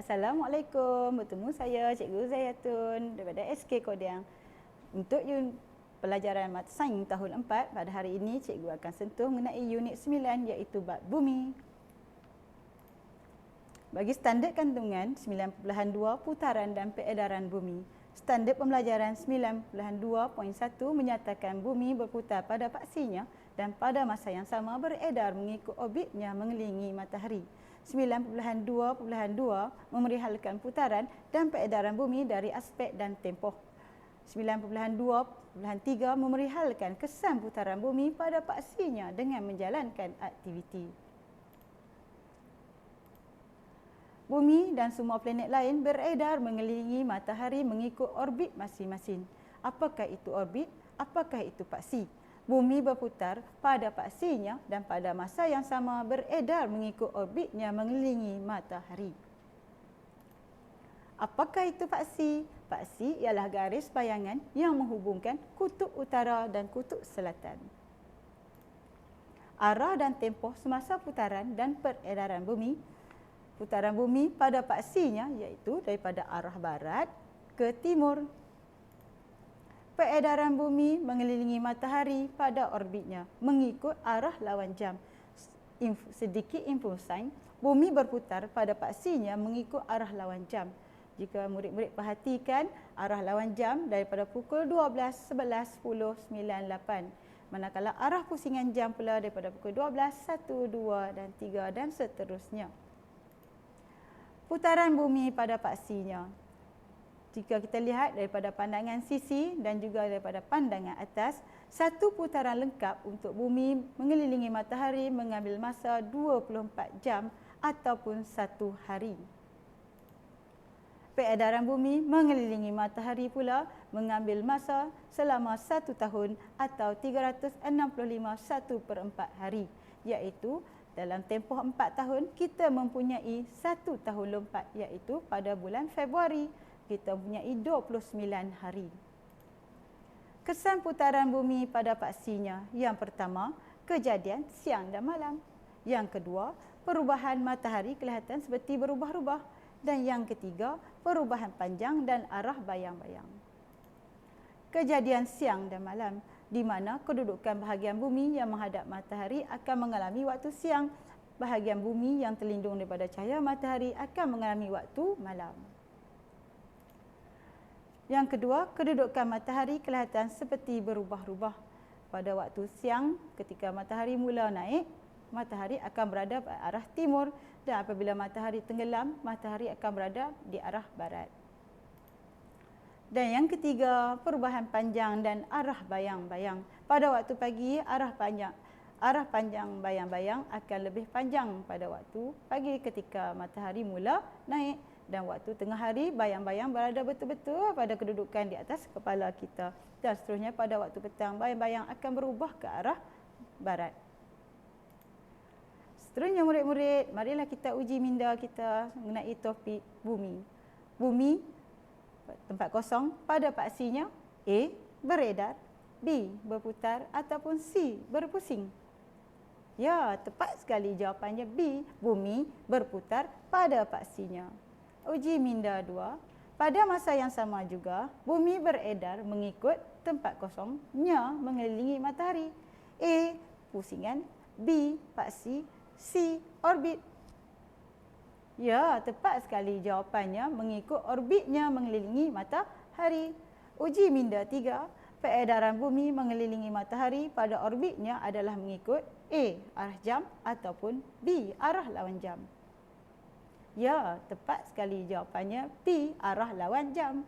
Assalamualaikum. Bertemu saya Cikgu Zayatun daripada SK Kodiang. Untuk pelajaran Mata Sains tahun 4, pada hari ini Cikgu akan sentuh mengenai unit 9 iaitu bab bumi. Bagi standard kandungan 9.2 putaran dan peredaran bumi. Standard pembelajaran 9.2.1 menyatakan bumi berputar pada paksinya dan pada masa yang sama beredar mengikut orbitnya mengelilingi matahari. 9.2.2 memerihalkan putaran dan peredaran bumi dari aspek dan tempoh. 9.2.3 memerihalkan kesan putaran bumi pada paksinya dengan menjalankan aktiviti. Bumi dan semua planet lain beredar mengelilingi matahari mengikut orbit masing-masing. Apakah itu orbit? Apakah itu paksi? Bumi berputar pada paksinya dan pada masa yang sama beredar mengikut orbitnya mengelilingi matahari. Apakah itu paksi? Paksi ialah garis bayangan yang menghubungkan kutub utara dan kutub selatan. Arah dan tempoh semasa putaran dan peredaran bumi. Putaran bumi pada paksinya iaitu daripada arah barat ke timur. Peredaran bumi mengelilingi matahari pada orbitnya mengikut arah lawan jam. Sedikit info sains, bumi berputar pada paksinya mengikut arah lawan jam. Jika murid-murid perhatikan, arah lawan jam daripada pukul 12, 11, 10, 9, 8. Manakala arah pusingan jam pula daripada pukul 12, 1, 2 dan 3 dan seterusnya. Putaran bumi pada paksinya. Jika kita lihat daripada pandangan sisi dan juga daripada pandangan atas, satu putaran lengkap untuk bumi mengelilingi matahari mengambil masa 24 jam ataupun 1 hari. Peredaran bumi mengelilingi matahari pula mengambil masa selama 1 tahun atau 365 1/4 hari, iaitu dalam tempoh 4 tahun kita mempunyai 1 tahun lompat, iaitu pada bulan Februari kita mempunyai 29 hari. Kesan putaran bumi pada paksinya. Yang pertama, kejadian siang dan malam. Yang kedua, perubahan matahari kelihatan seperti berubah-ubah. Dan yang ketiga, perubahan panjang dan arah bayang-bayang. Kejadian siang dan malam, di mana kedudukan bahagian bumi yang menghadap matahari akan mengalami waktu siang. Bahagian bumi yang terlindung daripada cahaya matahari akan mengalami waktu malam. Yang kedua, kedudukan matahari kelihatan seperti berubah-ubah. Pada waktu siang, ketika matahari mula naik, matahari akan berada pada arah timur, dan apabila matahari tenggelam, matahari akan berada di arah barat. Dan yang ketiga, perubahan panjang dan arah bayang-bayang. Pada waktu pagi, arah panjang bayang-bayang akan lebih panjang pada waktu pagi ketika matahari mula naik. Dan waktu tengah hari, bayang-bayang berada betul-betul pada kedudukan di atas kepala kita. Dan seterusnya pada waktu petang, bayang-bayang akan berubah ke arah barat. Seterusnya murid-murid, marilah kita uji minda kita mengenai topik bumi. Bumi, tempat kosong, pada paksinya A. Beredar, B. Berputar ataupun C. Berpusing. Ya, tepat sekali jawapannya B. Bumi berputar pada paksinya. Uji minda 2. Pada masa yang sama juga, bumi beredar mengikut tempat kosongnya mengelilingi matahari. A. Pusingan, B. Paksi, C. Orbit. Ya, tepat sekali jawapannya mengikut orbitnya mengelilingi matahari. Uji minda 3. Peredaran bumi mengelilingi matahari pada orbitnya adalah mengikut A. Arah jam ataupun B. Arah lawan jam. Ya, tepat sekali jawapannya B. Arah lawan jam.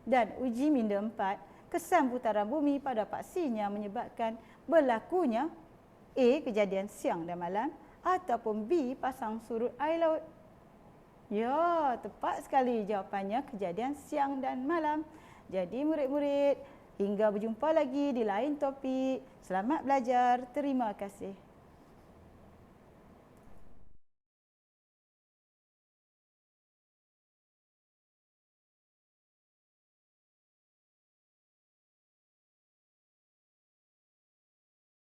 Dan uji minda 4. Kesan putaran bumi pada paksinya menyebabkan berlakunya A. Kejadian siang dan malam ataupun B. Pasang surut air laut. Ya, tepat sekali jawapannya kejadian siang dan malam. Jadi murid-murid, hingga berjumpa lagi di lain topik. Selamat belajar. Terima kasih.